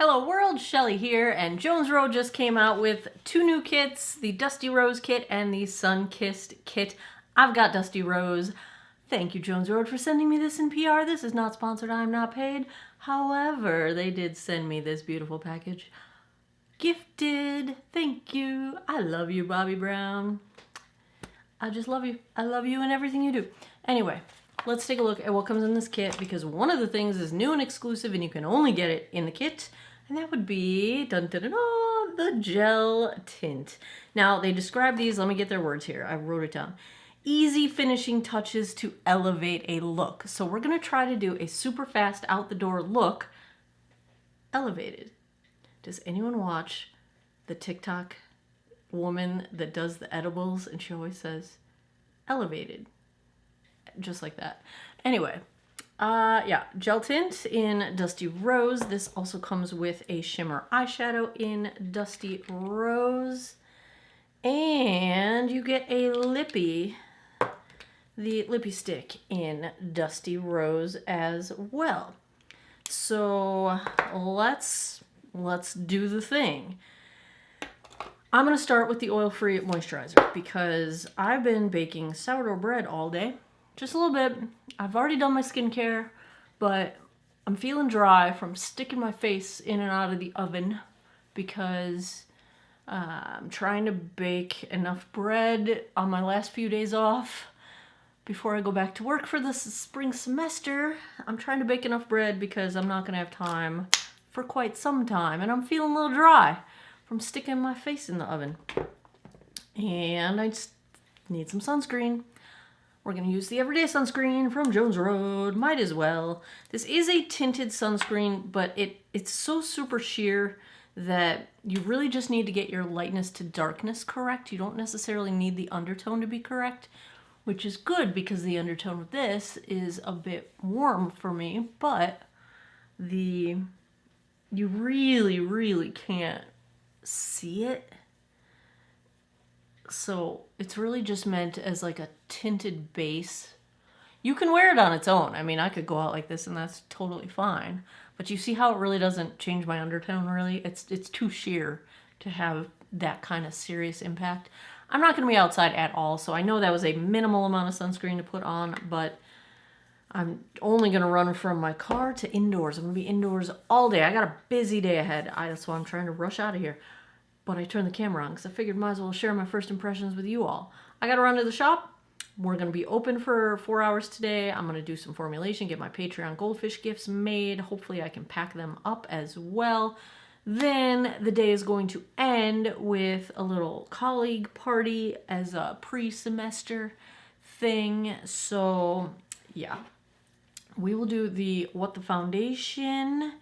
Hello world, Shelly here, and Jones Road just came out with two new kits, the Dusty Rose kit and the Sun-Kissed kit. I've got Dusty Rose. Thank you, Jones Road, for sending me this in PR. This is not sponsored, I'm not paid. However, they did send me this beautiful package. Gifted. Thank you. I love you, Bobby Brown. I just love you. I love you and everything you do. Anyway, let's take a look at what comes in this kit, because one of the things is new and exclusive and you can only get it in the kit. And that would be, dun, dun, dun, dun, the gel tint. Now, they describe these, let me get their words here. I wrote it down. Easy finishing touches to elevate a look. So we're going to try to do a super fast out the door look, elevated. Does anyone watch the TikTok woman that does the edibles and she always says, elevated? Just like that. Anyway. Yeah, gel tint in Dusty Rose. This also comes with a shimmer eyeshadow in Dusty Rose. And you get a lippy, the lippy stick in Dusty Rose as well. So let's do the thing. I'm going to start with the oil-free moisturizer because I've been baking sourdough bread all day. Just a little bit. I've already done my skincare, but I'm feeling dry from sticking my face in and out of the oven because I'm trying to bake enough bread on my last few days off before I go back to work for this spring semester. I'm trying to bake enough bread because I'm not going to have time for quite some time, and I'm feeling a little dry from sticking my face in the oven. And I just need some sunscreen. We're going to use the Everyday Sunscreen from Jones Road. Might as well. This is a tinted sunscreen, but it's so super sheer that you really just need to get your lightness to darkness correct. You don't necessarily need the undertone to be correct, which is good because the undertone of this is a bit warm for me, but you really, really can't see it. So it's really just meant as like a tinted base. You can wear it on its own. I mean, I could go out like this and that's totally fine. But you see how it really doesn't change my undertone, really? It's too sheer to have that kind of serious impact. I'm not going to be outside at all, so I know that was a minimal amount of sunscreen to put on, but I'm only going to run from my car to indoors. I'm going to be indoors all day. I got a busy day ahead. That's why I'm trying to rush out of here. But I turned the camera on because I figured might as well share my first impressions with you all. I got to run to the shop. We're going to be open for 4 hours today. I'm going to do some formulation, get my Patreon goldfish gifts made. Hopefully I can pack them up as well. Then the day is going to end with a little colleague party as a pre-semester thing. So yeah, we will do the What the Foundation.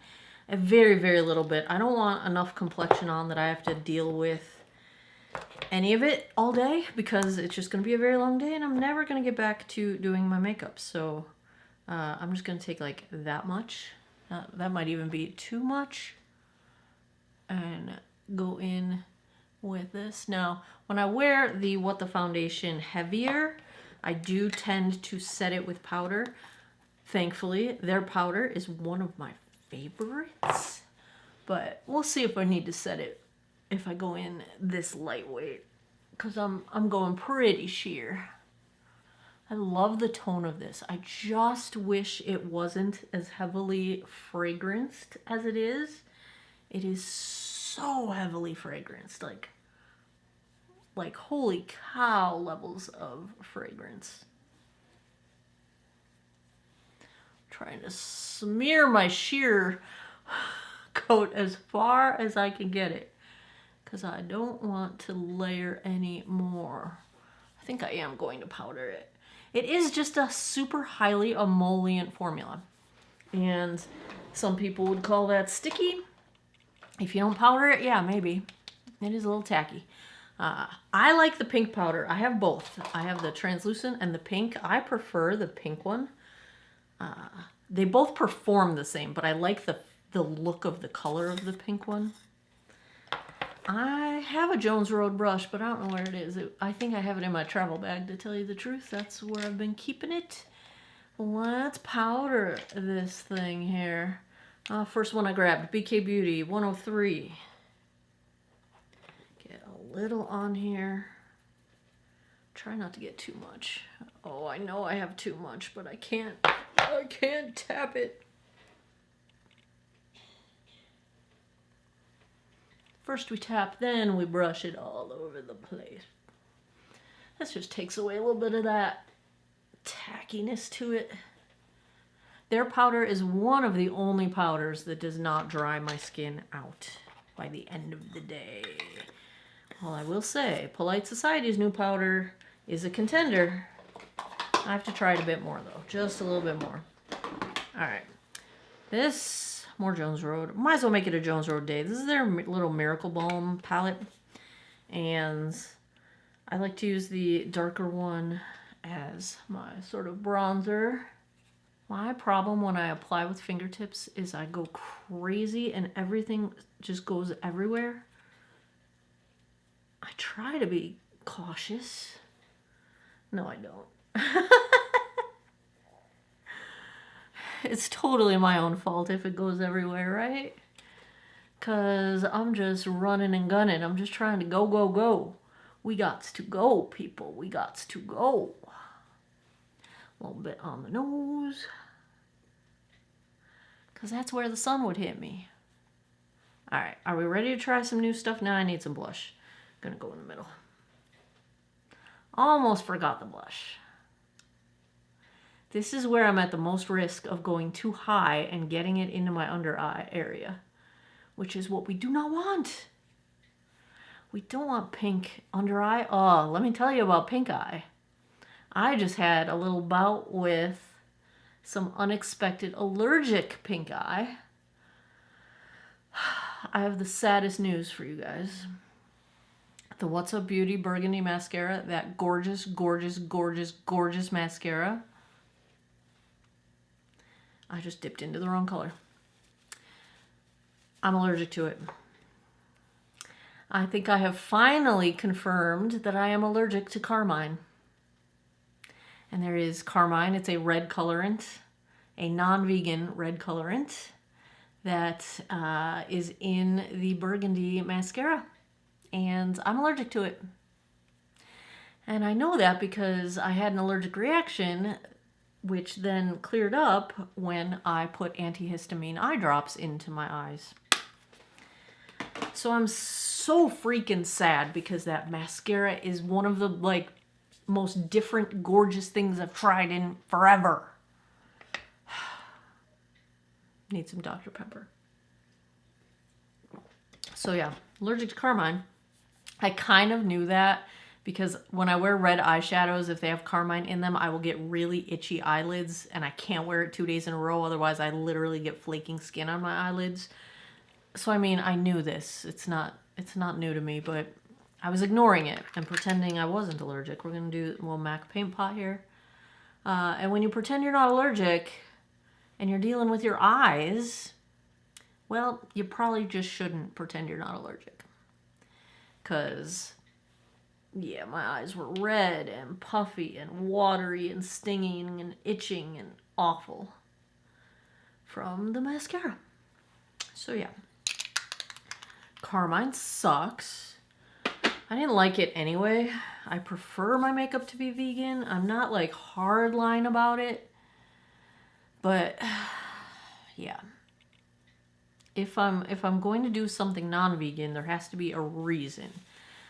A very, very little bit. I don't want enough complexion on that I have to deal with any of it all day because it's just going to be a very long day and I'm never going to get back to doing my makeup. So I'm just going to take like that much. That might even be too much. And go in with this. Now, when I wear the What the Foundation heavier, I do tend to set it with powder. Thankfully, their powder is one of my favorites, but we'll see if I need to set it if I go in this lightweight because I'm going pretty sheer. I love the tone of this. I just wish it wasn't as heavily fragranced as it is. It is so heavily fragranced, like holy cow levels of fragrance. Trying to smear my sheer coat as far as I can get it because I don't want to layer any more. I think I am going to powder it. It is just a super highly emollient formula, and some people would call that sticky. If you don't powder it, yeah, maybe. It is a little tacky. I like the pink powder. I have both. I have the translucent and the pink. I prefer the pink one. They both perform the same, but I like the look of the color of the pink one. I have a Jones Road brush, but I don't know where it is. I think I have it in my travel bag, to tell you the truth. That's where I've been keeping it. Let's powder this thing here. First one I grabbed, BK Beauty 103. Get a little on here. Try not to get too much. Oh, I know I have too much, but I can't tap it. First we tap, then we brush it all over the place. This just takes away a little bit of that tackiness to it. Their powder is one of the only powders that does not dry my skin out by the end of the day. Well, I will say, Polite Society's new powder is a contender. I have to try it a bit more though, just a little bit more. All right, this, more Jones Road. Might as well make it a Jones Road day. This is their little Miracle Balm palette. And I like to use the darker one as my sort of bronzer. My problem when I apply with fingertips is I go crazy and everything just goes everywhere. I try to be cautious. No, I don't. It's totally my own fault if it goes everywhere, right? Because I'm just running and gunning. I'm just trying to go, go, go. We gots to go, people. We gots to go. A little bit on the nose. Because that's where the sun would hit me. Alright, are we ready to try some new stuff? Now I need some blush. I'm going to go in the middle. Almost forgot the blush. This is where I'm at the most risk of going too high and getting it into my under eye area, which is what we do not want. We don't want pink under eye. Oh, let me tell you about pink eye. I just had a little bout with some unexpected allergic pink eye. I have the saddest news for you guys. The What's Up Beauty Burgundy Mascara, that gorgeous, gorgeous, gorgeous, gorgeous mascara. I just dipped into the wrong color. I'm allergic to it. I think I have finally confirmed that I am allergic to carmine. And there is carmine. It's a red colorant, a non-vegan red colorant that is in the burgundy mascara. And I'm allergic to it. And I know that because I had an allergic reaction, which then cleared up when I put antihistamine eye drops into my eyes. So I'm so freaking sad because that mascara is one of the most different, gorgeous things I've tried in forever. Need some Dr. Pepper. So yeah, allergic to carmine. I kind of knew that because when I wear red eyeshadows, if they have carmine in them, I will get really itchy eyelids and I can't wear it 2 days in a row. Otherwise, I literally get flaking skin on my eyelids. So, I mean, I knew this. It's not new to me, but I was ignoring it and pretending I wasn't allergic. We're going to do a little MAC paint pot here. And when you pretend you're not allergic and you're dealing with your eyes, well, you probably just shouldn't pretend you're not allergic. Because, yeah, my eyes were red and puffy and watery and stinging and itching and awful from the mascara. So, yeah. Carmine sucks. I didn't like it anyway. I prefer my makeup to be vegan. I'm not hardline about it. But yeah. If I'm going to do something non-vegan, there has to be a reason.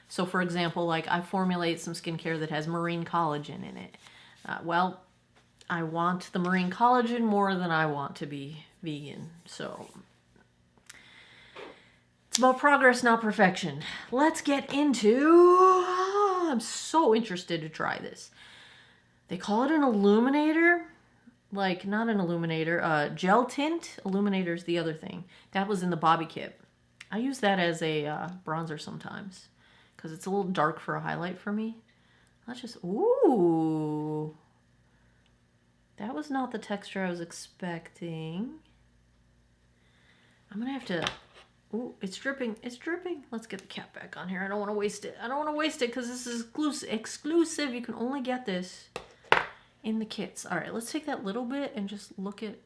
So for example, I formulate some skincare that has marine collagen in it. Well, I want the marine collagen more than I want to be vegan. So it's about progress, not perfection. Let's get into... I'm so interested to try this. They call it an illuminator. Not an illuminator. Gel tint. Illuminator is the other thing. That was in the Bobby kit. I use that as a bronzer sometimes. Because it's a little dark for a highlight for me. Let's just... Ooh. That was not the texture I was expecting. I'm going to have to... Ooh, it's dripping. It's dripping. Let's get the cap back on here. I don't want to waste it. I don't want to waste it because this is exclusive. You can only get this in the kits. All right, let's take that little bit and just look at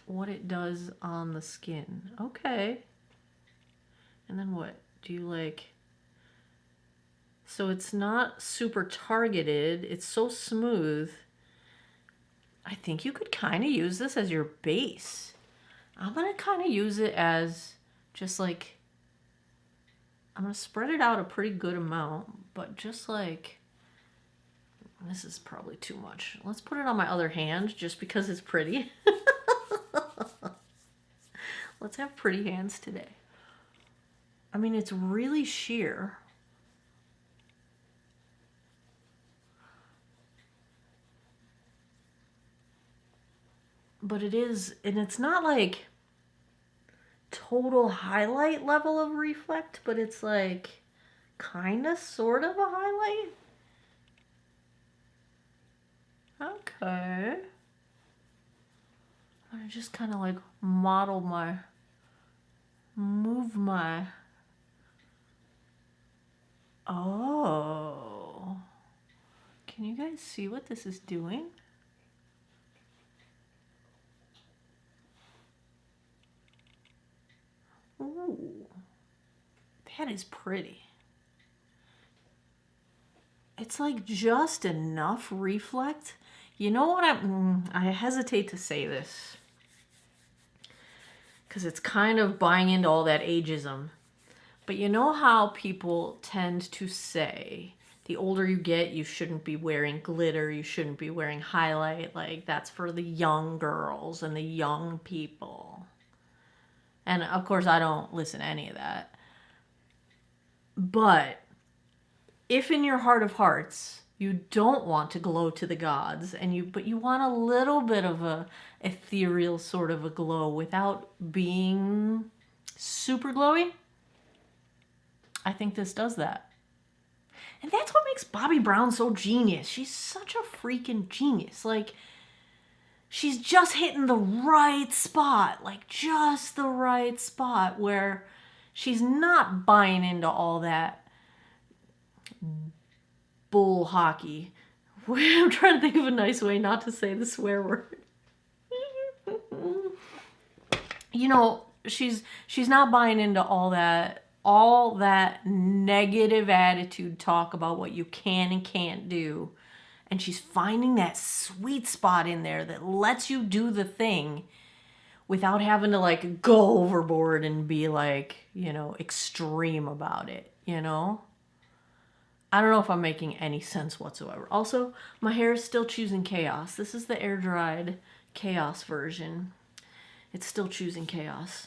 what it does on the skin. Okay. And then what? Do you like... So it's not super targeted. It's so smooth. I think you could kind of use this as your base. I'm going to kind of use it as just like... I'm going to spread it out a pretty good amount, but just like... This is probably too much. Let's put it on my other hand just because it's pretty. Let's have pretty hands today. I mean, it's really sheer. But it is, and it's not like total highlight level of reflect, but it's like kind of sort of a highlight. Okay. I just kind of like model my, move my, oh. Can you guys see what this is doing? Ooh, that is pretty. It's like just enough reflect. You know what I hesitate to say this because it's kind of buying into all that ageism. But you know how people tend to say the older you get, you shouldn't be wearing glitter, you shouldn't be wearing highlight, like that's for the young girls and the young people. And of course, I don't listen to any of that. But if in your heart of hearts, you don't want to glow to the gods, but you want a little bit of a ethereal sort of a glow without being super glowy, I think this does that. And that's what makes Bobbi Brown so genius. She's such a freaking genius. Like, she's just hitting the right spot, like just the right spot where she's not buying into all that bull hockey. I'm trying to think of a nice way not to say the swear word. You know, she's not buying into all that negative attitude talk about what you can and can't do. And she's finding that sweet spot in there that lets you do the thing without having to like go overboard and be like, you know, extreme about it, you know? I don't know if I'm making any sense whatsoever. Also, my hair is still choosing chaos. This is the air dried chaos version. It's still choosing chaos.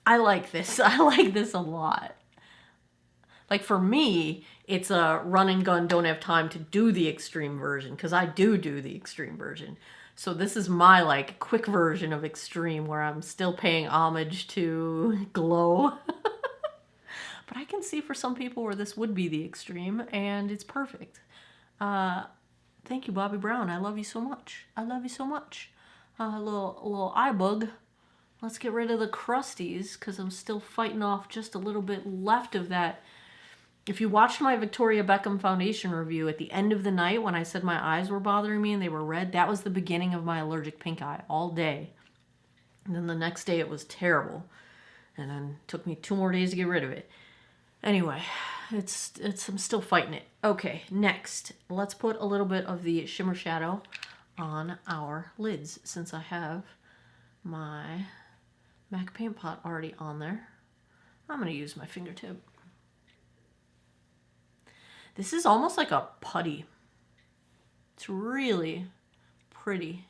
I like this. I like this a lot. Like for me, it's a run and gun, don't have time to do the extreme version because I do the extreme version. So this is my like quick version of extreme where I'm still paying homage to glow. But I can see for some people where this would be the extreme, and it's perfect. Thank you, Bobbi Brown. I love you so much. I love you so much. Little eye bug. Let's get rid of the crusties, because I'm still fighting off just a little bit left of that. If you watched my Victoria Beckham foundation review at the end of the night when I said my eyes were bothering me and they were red, that was the beginning of my allergic pink eye all day. And then the next day it was terrible. And then it took me 2 more days to get rid of it. Anyway, I'm still fighting it. Okay, next, let's put a little bit of the shimmer shadow on our lids since I have my MAC paint pot already on there. I'm going to use my fingertip. This is almost like a putty. It's really pretty,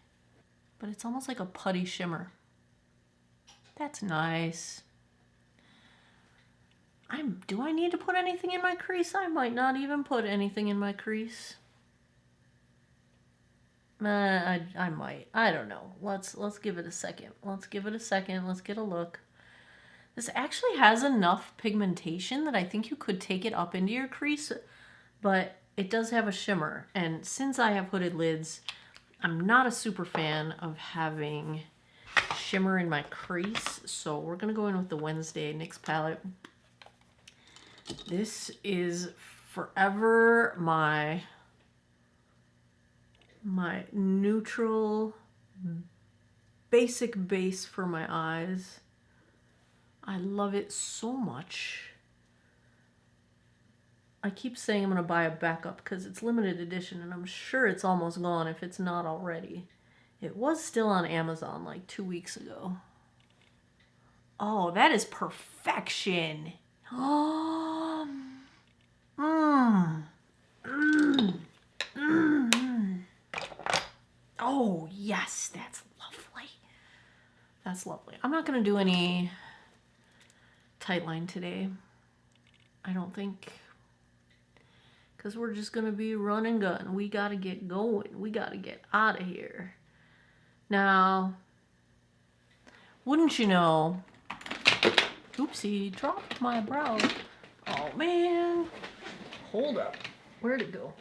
but it's almost like a putty shimmer. That's nice. Do I need to put anything in my crease? I might not even put anything in my crease. I might. I don't know. Let's give it a second. Let's give it a second. Let's get a look. This actually has enough pigmentation that I think you could take it up into your crease, but it does have a shimmer. And since I have hooded lids, I'm not a super fan of having shimmer in my crease. So we're going to go in with the Wednesday NYX palette. This is forever my neutral basic base for my eyes. I love it so much. I keep saying I'm going to buy a backup because it's limited edition and I'm sure it's almost gone if it's not already. It was still on Amazon like 2 weeks ago. Oh, that is perfection. Oh, Oh, yes, that's lovely. That's lovely. I'm not going to do any tight line today. I don't think. Because we're just going to be run and gun. We got to get going. We got to get out of here. Now, wouldn't you know, oopsie, dropped my brow. Oh, man. Hold up. Where'd it go?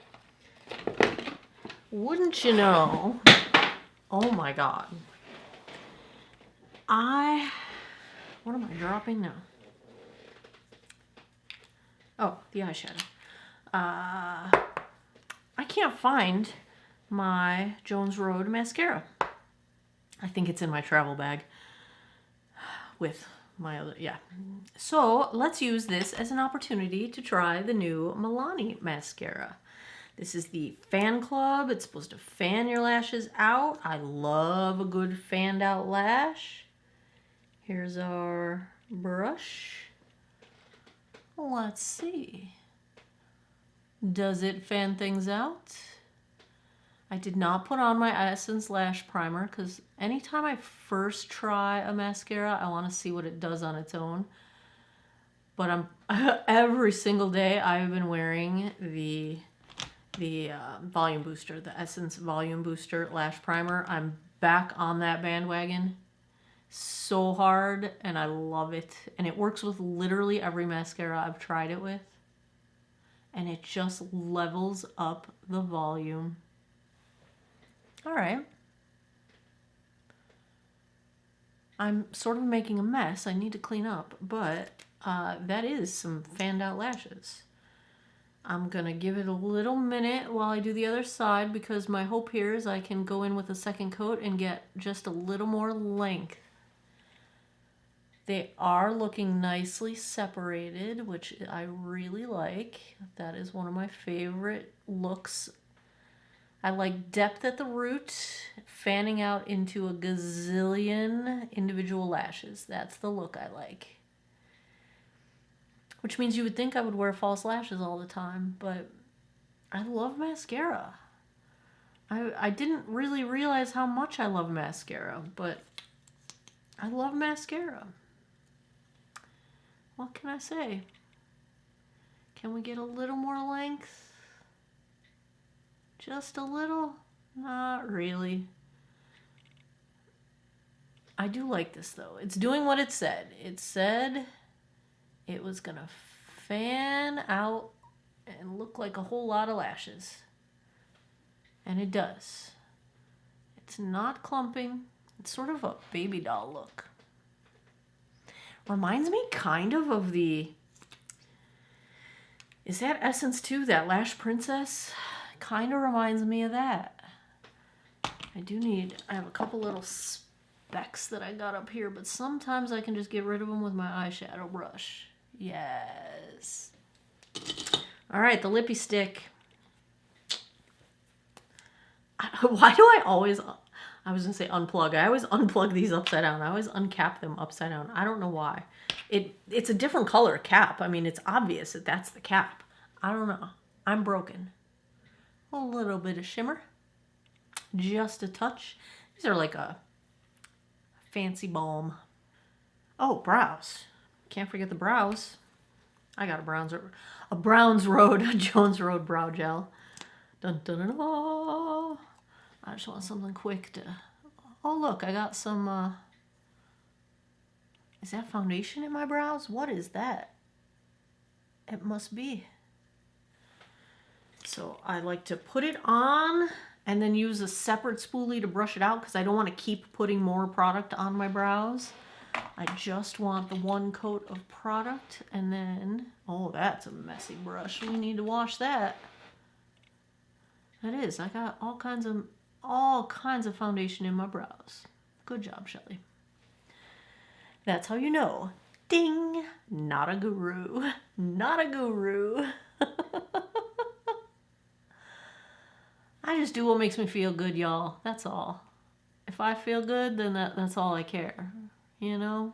Wouldn't you know, oh my God. What am I dropping now? Oh, the eyeshadow. I can't find my Jones Road mascara. I think it's in my travel bag with my other, yeah. So let's use this as an opportunity to try the new Milani mascara. This is the Fan Club. It's supposed to fan your lashes out. I love a good fanned out lash. Here's our brush. Let's see. Does it fan things out? I did not put on my Essence Lash Primer because anytime I first try a mascara, I want to see what it does on its own. But every single day I've been wearing the volume booster, the Essence Volume Booster Lash Primer. I'm back on that bandwagon so hard, and I love it. And it works with literally every mascara I've tried it with. And it just levels up the volume. All right. I'm sort of making a mess. I need to clean up, but that is some fanned out lashes. I'm going to give it a little minute while I do the other side because my hope here is I can go in with a second coat and get just a little more length. They are looking nicely separated, which I really like. That is one of my favorite looks. I like depth at the root, fanning out into a gazillion individual lashes. That's the look I like. Which means you would think I would wear false lashes all the time, but I love mascara. I didn't really realize how much I love mascara, but I love mascara. What can I say? Can we get a little more length? Just a little? Not really. I do like this though. It's doing what it said. It said it was gonna fan out and look like a whole lot of lashes. And it does. It's not clumping. It's sort of a baby doll look. Reminds me kind of the... Is that Essence 2, that Lash Princess? Kind of reminds me of that. I have a couple little specks that I got up here, but sometimes I can just get rid of them with my eyeshadow brush. Yes. All right, the lippy stick. Why do I always... I was going to say unplug. I always unplug these upside down. I always uncap them upside down. I don't know why. It's a different color cap. I mean, it's obvious that that's the cap. I don't know. I'm broken. A little bit of shimmer. Just a touch. These are like a fancy balm. Oh, brows. Can't forget the brows. I got a Browns Road, a Jones Road brow gel. Dun dun dun dun. I just want something quick to... Oh, look, I got some... Is that foundation in my brows? What is that? It must be. So I like to put it on and then use a separate spoolie to brush it out because I don't want to keep putting more product on my brows. I just want the one coat of product and then... Oh, that's a messy brush. We need to wash that. That is. I got all kinds of foundation in my brows. Good job, Shelly. That's how you know. Ding! Not a guru. Not a guru. I just do what makes me feel good, y'all. That's all. If I feel good, then that's all I care. You know?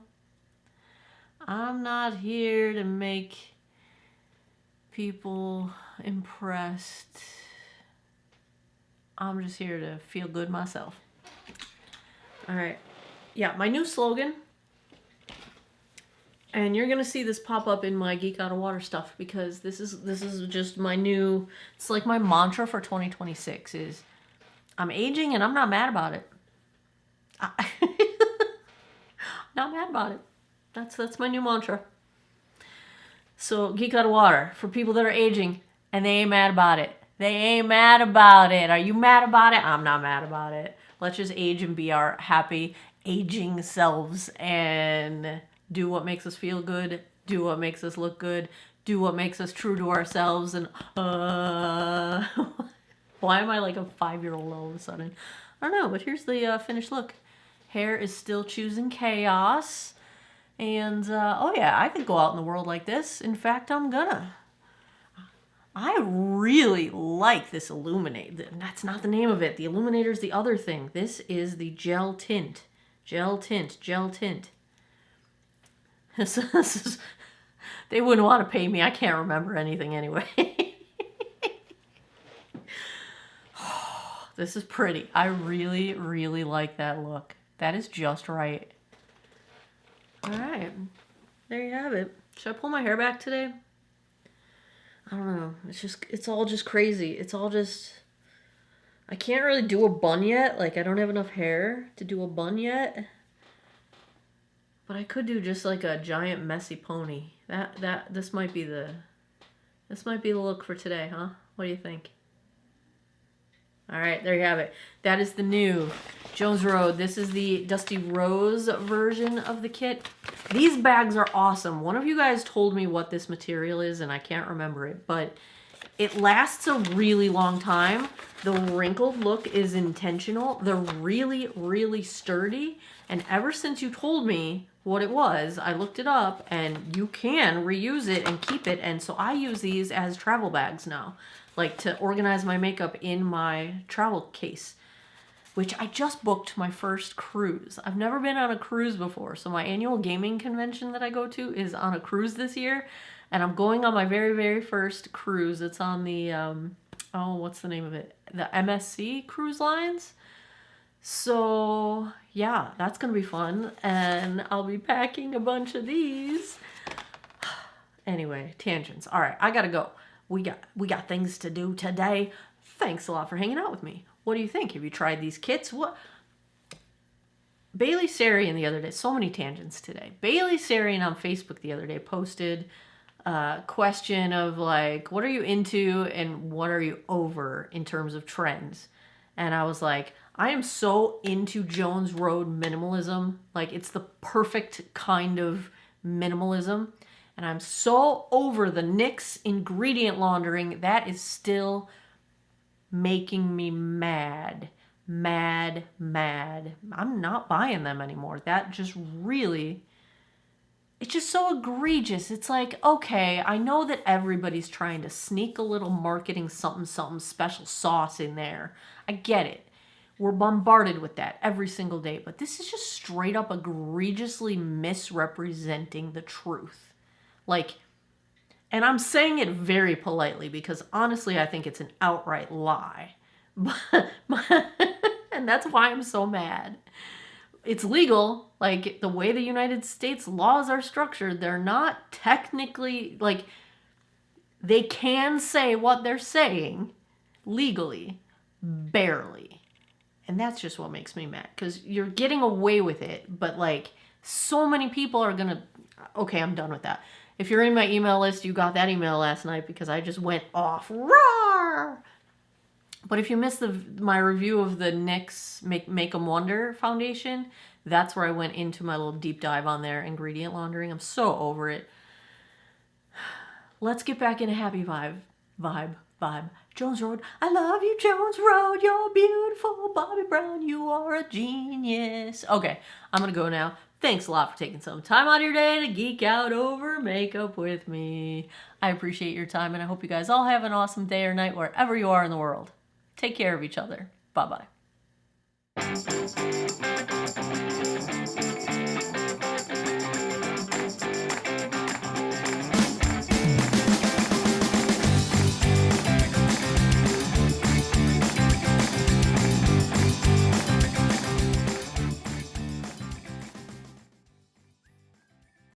I'm not here to make people impressed. I'm just here to feel good myself. All right. Yeah, my new slogan. And you're going to see this pop up in my Geek Out of Water stuff because this is just my new, it's like my mantra for 2026 is I'm aging and I'm not mad about it. Not mad about it. That's my new mantra. So Geek Out of Water for people that are aging and they ain't mad about it. They ain't mad about it. Are you mad about it? I'm not mad about it. Let's just age and be our happy aging selves and do what makes us feel good, do what makes us look good, do what makes us true to ourselves, and why am I like a 5-year-old all of a sudden? I don't know, but here's the finished look. Hair is still choosing chaos, and oh yeah, I could go out in the world like this. In fact, I'm gonna. I really like this illuminator. That's not the name of it. The illuminator is the other thing. This is the gel tint. Gel tint. Gel tint. They wouldn't want to pay me. I can't remember anything anyway. This is pretty. I really, really like that look. That is just right. All right. There you have it. Should I pull my hair back today? I don't know. It's all just crazy. It's all just, I can't really do a bun yet. Like, I don't have enough hair to do a bun yet. But I could do just like a giant messy pony. This might be the look for today, huh? What do you think? All right, there you have it. That is the new Jones Road. This is the Dusty Rose version of the kit. These bags are awesome. One of you guys told me what this material is, and I can't remember it, but it lasts a really long time. The wrinkled look is intentional. They're really, really sturdy. And ever since you told me what it was, I looked it up, and you can reuse it and keep it. And so I use these as travel bags now, like to organize my makeup in my travel case, which I just booked my first cruise. I've never been on a cruise before. So my annual gaming convention that I go to is on a cruise this year. And I'm going on my very, very first cruise. It's on the, oh, what's the name of it? The MSC Cruise Lines. So yeah, that's going to be fun. And I'll be packing a bunch of these. Anyway, tangents. All right, I got to go. We got things to do today. Thanks a lot for hanging out with me. What do you think? Have you tried these kits? What? Bailey Sarian the other day, so many tangents today. Bailey Sarian on Facebook the other day posted a question of like, what are you into and what are you over in terms of trends? And I was like, I am so into Jones Road minimalism. Like, it's the perfect kind of minimalism. And I'm so over the NYX ingredient laundering. That is still making me mad. Mad. I'm not buying them anymore. That just really, it's just so egregious. It's like, okay, I know that everybody's trying to sneak a little marketing something special sauce in there. I get it. We're bombarded with that every single day. But this is just straight up egregiously misrepresenting the truth. Like, and I'm saying it very politely because honestly, I think it's an outright lie. And that's why I'm so mad. It's legal. Like, the way the United States laws are structured, they're not technically, like, they can say what they're saying legally, barely. And that's just what makes me mad, because you're getting away with it, but like, so many people are gonna, okay, I'm done with that. If you're in my email list, you got that email last night because I just went off. Roar! But if you missed my review of the NYX Make 'em Wonder foundation, that's where I went into my little deep dive on their ingredient laundering. I'm so over it. Let's get back in a happy vibe. vibe. Jones Road, I love you, Jones Road. You're beautiful, Bobby Brown. You are a genius. Okay, I'm gonna go now. Thanks a lot for taking some time out of your day to geek out over makeup with me. I appreciate your time, and I hope you guys all have an awesome day or night wherever you are in the world. Take care of each other. Bye-bye.